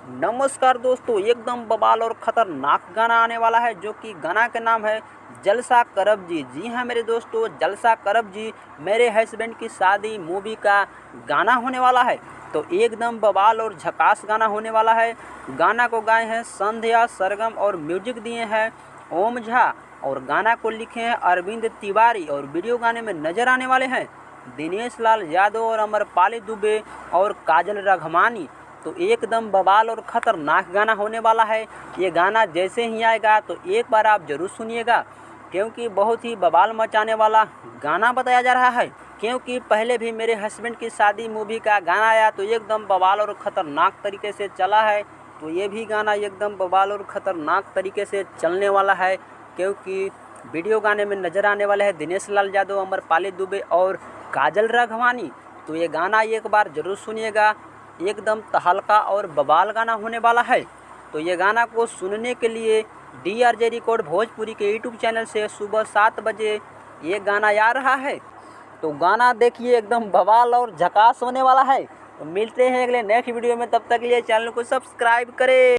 नमस्कार दोस्तों, एकदम बवाल और ख़तरनाक गाना आने वाला है जो कि गाना का नाम है जलसा करब जी। जी हाँ मेरे दोस्तों, जलसा करब जी मेरे हस्बैंड की शादी मूवी का गाना होने वाला है। तो एकदम बवाल और झकास गाना होने वाला है। गाना को गाए हैं संध्या सरगम और म्यूजिक दिए हैं ओम झा और गाना को लिखे हैं अरविंद तिवारी और वीडियो गाने में नजर आने वाले हैं दिनेश लाल यादव और अमरपाली दुबे और काजल राघवानी। तो एकदम बवाल और ख़तरनाक गाना होने वाला है। ये गाना जैसे ही आएगा तो एक बार आप ज़रूर सुनिएगा, क्योंकि बहुत ही बवाल मचाने वाला गाना बताया जा रहा है। क्योंकि पहले भी मेरे हस्बैंड की शादी मूवी का गाना आया तो एकदम बवाल और ख़तरनाक तरीके से चला है। तो ये भी गाना एकदम बवाल और ख़तरनाक तरीके से चलने वाला है, क्योंकि वीडियो गाने में नज़र आने वाले हैं दिनेश लाल यादव, अमरपाली दुबे और काजल राघवानी। तो ये गाना एक बार ज़रूर सुनिएगा, एकदम तहलका और बवाल गाना होने वाला है। तो ये गाना को सुनने के लिए DRJ रिकॉर्ड भोजपुरी के यूट्यूब चैनल से सुबह 7 बजे ये गाना आ रहा है। तो गाना देखिए, एकदम बवाल और झकास होने वाला है। तो मिलते हैं अगले नेक्स्ट वीडियो में, तब तक के लिए चैनल को सब्सक्राइब करें।